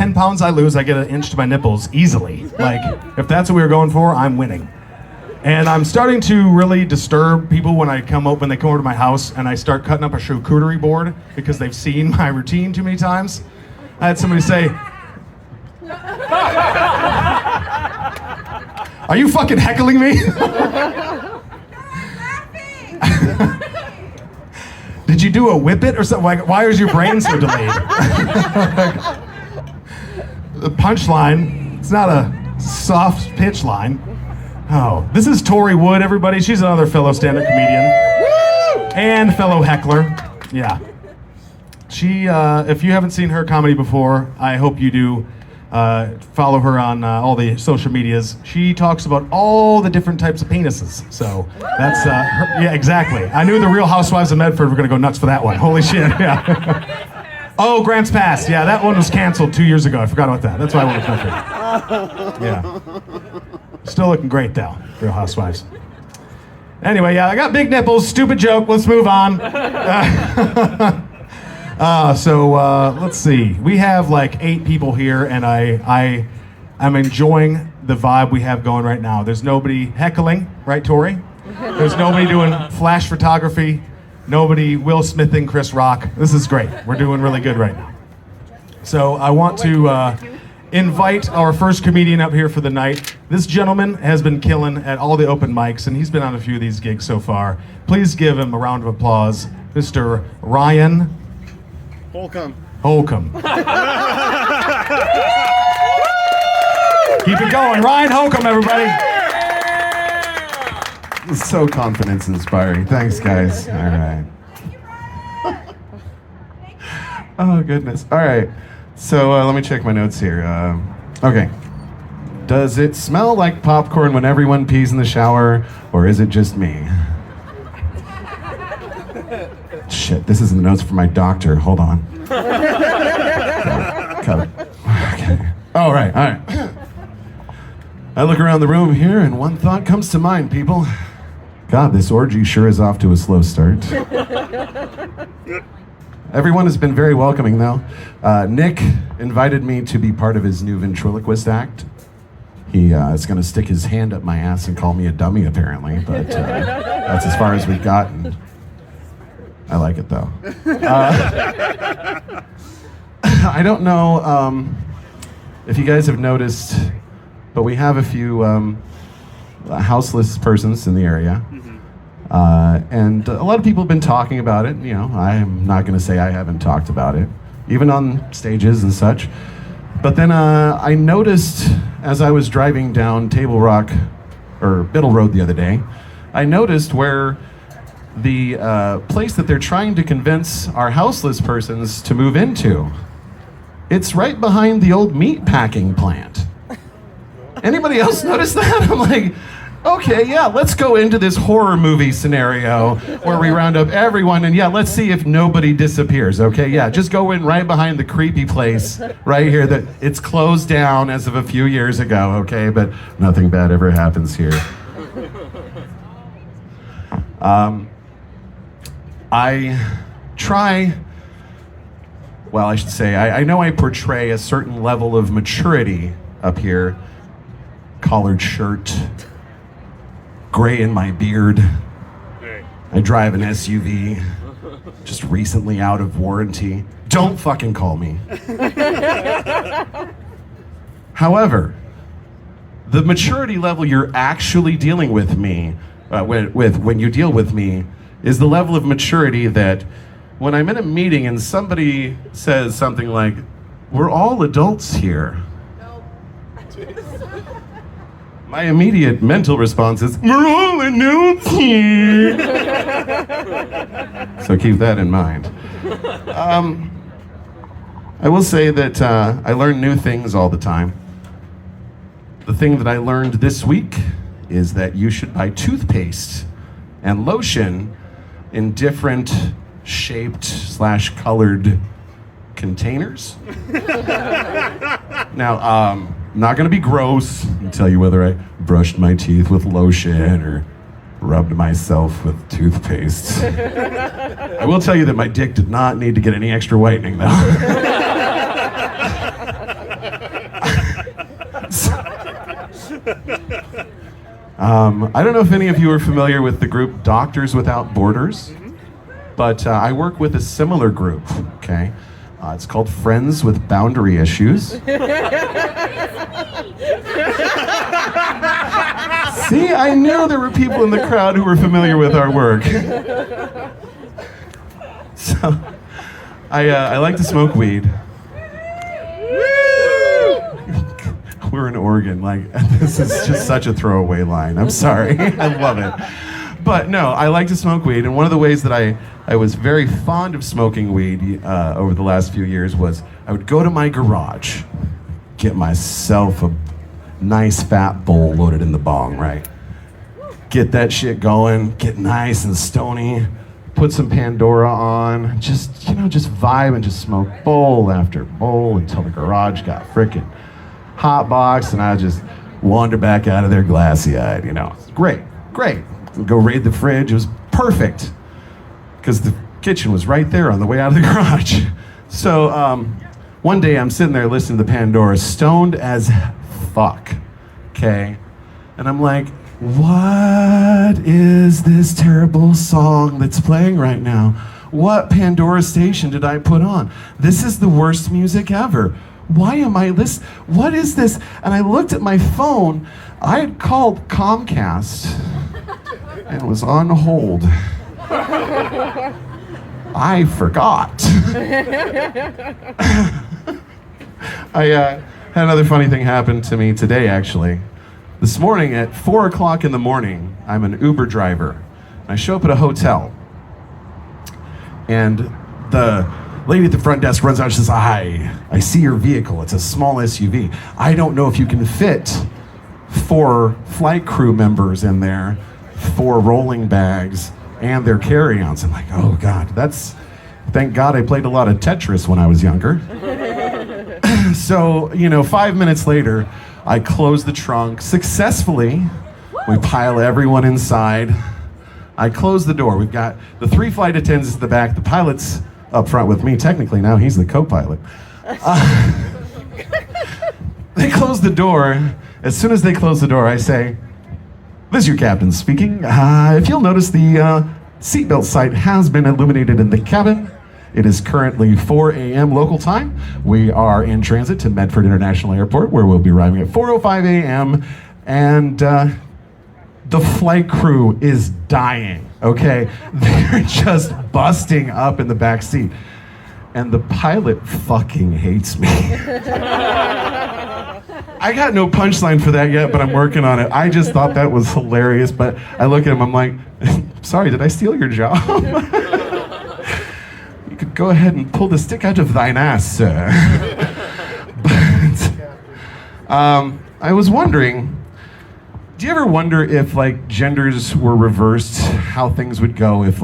10 pounds I lose, I get an inch to my nipples easily. Like, if that's what we were going for, I'm winning. And I'm starting to really disturb people when they come over to my house and I start cutting up a charcuterie board because they've seen my routine too many times. I had somebody say, "Are you fucking heckling me?" Did you do a whip it or something? Like, why is your brain so delayed? The punchline, it's not a soft pitch line. Oh, this is Tori Wood, everybody. She's another fellow stand-up comedian. And fellow heckler. Yeah. She, if you haven't seen her comedy before, I hope you do. Follow her on all the social medias. She talks about all the different types of penises. So that's her, yeah, exactly. I knew the Real Housewives of Medford were gonna go nuts for that one. Holy shit, yeah. Oh, Grants Pass. Yeah, that one was canceled 2 years ago. I forgot about that. That's why I went with Medford. Yeah. Still looking great though, Real Housewives. Anyway, yeah, I got big nipples. Stupid joke. Let's move on. Let's see. We have like 8 people here, and I'm enjoying the vibe we have going right now. There's nobody heckling, right, Tori? There's nobody doing flash photography. Nobody Will Smithing Chris Rock. This is great. We're doing really good right now. So I want to invite our first comedian up here for the night. This gentleman has been killing at all the open mics, and he's been on a few of these gigs so far. Please give him a round of applause, Mr. Ryan Holcomb. Keep it going, Ryan Holcomb, everybody. It's so confidence inspiring. Thanks, guys. All right. Oh, goodness. All right. So let me check my notes here. Okay. Does it smell like popcorn when everyone pees in the shower, or is it just me? Shit, this is the notes for my doctor. Hold on. Cut it. Okay. All right. I look around the room here, and one thought comes to mind, people. God, this orgy sure is off to a slow start. Everyone has been very welcoming, though. Nick invited me to be part of his new ventriloquist act. He is going to stick his hand up my ass and call me a dummy, apparently, but that's as far as we've gotten. I like it, though. I don't know if you guys have noticed, but we have a few houseless persons in the area. And a lot of people have been talking about it. You know, I'm not going to say I haven't talked about it, even on stages and such. But then I noticed as I was driving down Table Rock or Biddle Road the other day, I noticed where the place that they're trying to convince our houseless persons to move into, it's right behind the old meat packing plant. Anybody else notice that? I'm like, okay, yeah, let's go into this horror movie scenario where we round up everyone and yeah, let's see if nobody disappears, okay? Yeah, just go in right behind the creepy place right here that it's closed down as of a few years ago, okay? But nothing bad ever happens here. I know I portray a certain level of maturity up here. Collared shirt, gray in my beard. I drive an SUV, just recently out of warranty. Don't fucking call me. However, the maturity level you're actually dealing with me, when you deal with me, is the level of maturity that when I'm in a meeting and somebody says something like, "We're all adults here." My immediate mental response is, "We're all adults here." So keep that in mind. I will say that I learn new things all the time. The thing that I learned this week is that you should buy toothpaste and lotion in different shaped/colored containers. Now, not gonna be gross and tell you whether I brushed my teeth with lotion or rubbed myself with toothpaste. I will tell you that my dick did not need to get any extra whitening, though. I don't know if any of you are familiar with the group Doctors Without Borders, but I work with a similar group, okay? It's called Friends with Boundary Issues. See, I knew there were people in the crowd who were familiar with our work. So, I like to smoke weed. We're in Oregon, like, this is just such a throwaway line. I'm sorry, I love it. But no, I like to smoke weed, and one of the ways that I was very fond of smoking weed over the last few years was I would go to my garage, get myself a nice fat bowl loaded in the bong, right? Get that shit going, get nice and stony, put some Pandora on, just vibe and just smoke bowl after bowl until the garage got frickin' hot box, and I just wander back out of there glassy-eyed, Great. Go raid the fridge. It was perfect because the kitchen was right there on the way out of the garage. So one day I'm sitting there listening to the Pandora, stoned as fuck, okay? And I'm like, what is this terrible song that's playing right now? What Pandora station did I put on? This is the worst music ever. Why am I listening? What is this? And I looked at my phone. I had called Comcast and was on hold. I forgot. I had another funny thing happen to me today, actually. This morning at 4 o'clock in the morning, I'm an Uber driver. I show up at a hotel, and the lady at the front desk runs out and says, I see your vehicle. It's a small SUV. I don't know if you can fit 4 flight crew members in there, 4 rolling bags, and their carry-ons. I'm like, oh God, thank God I played a lot of Tetris when I was younger. So, 5 minutes later, I close the trunk successfully. We pile everyone inside. I close the door. We've got the 3 flight attendants at the back, the pilot's up front with me. Technically now he's the co-pilot. They close the door. As soon as they close the door, I say, "This is your captain speaking. If you'll notice, the seatbelt sight has been illuminated in the cabin. It is currently 4 a.m. local time. We are in transit to Medford International Airport, where we'll be arriving at 4:05 a.m. And the flight crew is dying, okay? They're just busting up in the back seat. And the pilot fucking hates me. I got no punchline for that yet, but I'm working on it. I just thought that was hilarious, but I look at him, I'm like, sorry, did I steal your job? You could go ahead and pull the stick out of thine ass, sir. But I was wondering, do you ever wonder if genders were reversed, how things would go if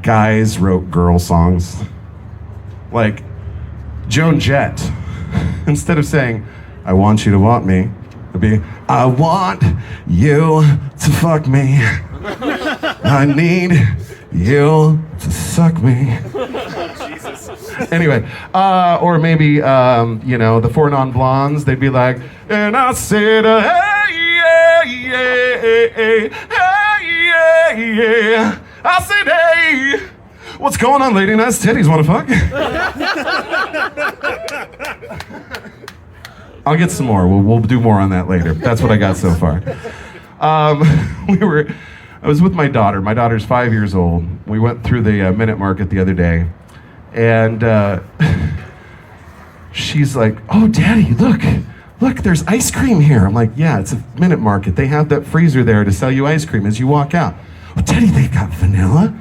guys wrote girl songs? Like Joan Jett, instead of saying, I want you to want me, it'd be, I want you to fuck me. I need you to suck me. Jesus. Anyway, or maybe, the 4 Non-Blondes, they'd be like, and I said, hey, yeah, yeah, hey, yeah, yeah. I said, hey, what's going on, lady? Nice titties, wanna fuck? I'll get some more. We'll do more on that later. That's what I got so far. I was with my daughter. My daughter's 5 years old. We went through the Minute Market the other day, and she's like, "Oh, Daddy, look, there's ice cream here." I'm like, "Yeah, it's a Minute Market. They have that freezer there to sell you ice cream as you walk out." "Oh, Daddy, they've got vanilla."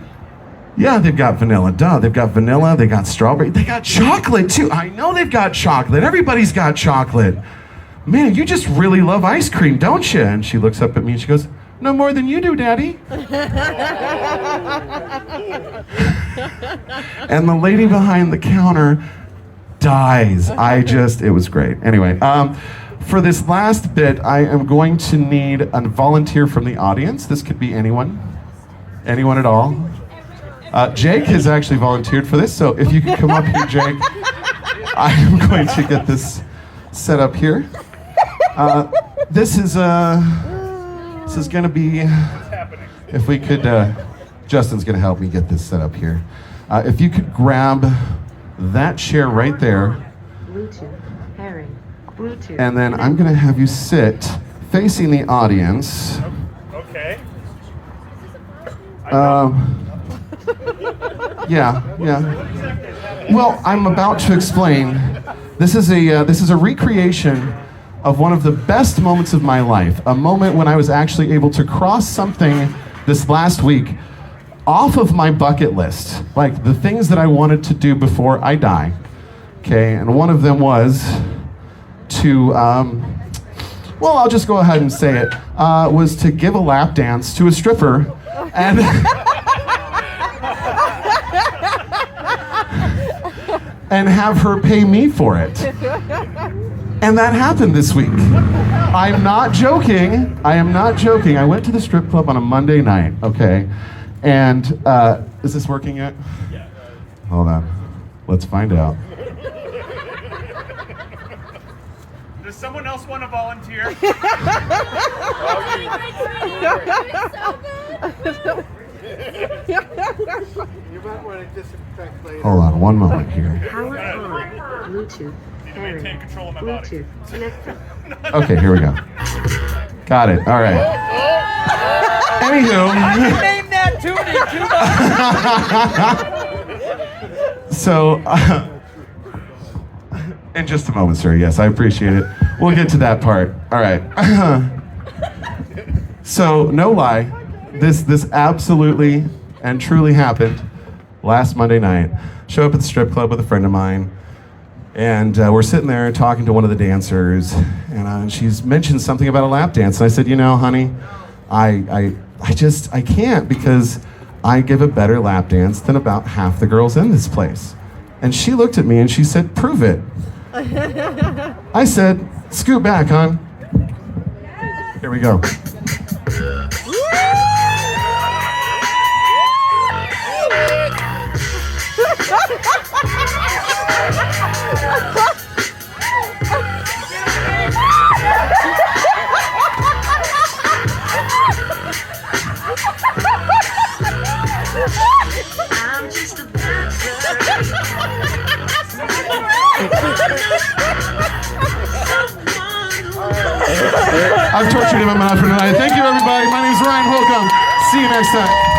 "Yeah, they've got vanilla. Duh, they've got vanilla, they got strawberry, they got chocolate too." "I know they've got chocolate. Everybody's got chocolate. Man, you just really love ice cream, don't you?" And she looks up at me and she goes, "No more than you do, Daddy." And the lady behind the counter dies. It was great. Anyway, for this last bit, I am going to need a volunteer from the audience. This could be anyone at all. Jake has actually volunteered for this, so if you could come up here, Jake. I am going to get this set up here. This is This is gonna be, if we could, Justin's gonna help me get this set up here. If you could grab that chair right there, Bluetooth, pairing, Bluetooth. and then I'm gonna have you sit facing the audience. Okay. Yeah. Well, I'm about to explain. This is a recreation of one of the best moments of my life. A moment when I was actually able to cross something this last week off of my bucket list, like the things that I wanted to do before I die. Okay, and one of them was to, well, I'll just go ahead and say it, was to give a lap dance to a stripper, and and have her pay me for it. And that happened this week. I'm not joking. I am not joking. I went to the strip club on a Monday night, okay? And, is this working yet? Yeah. Hold on. Let's find out. Does someone else want to volunteer? Hold on one moment here. Power on, Bluetooth, pairing, maintain control of my body. Bluetooth, connected. Okay, here we go. Got it. All right. Anywho. Name that tune. So, in just a moment, sir. Yes, I appreciate it. We'll get to that part. All right. So, no lie, this absolutely and truly happened last Monday night. Show up at the strip club with a friend of mine, and we're sitting there talking to one of the dancers, and she's mentioned something about a lap dance, and I said, you know, honey, I can't, because I give a better lap dance than about half the girls in this place. And she looked at me and she said, prove it. I said, scoot back, hon. Here we go. I'm just a bad I've tortured him enough for tonight. Thank you, everybody. My name's Ryan Holcomb. See you next time.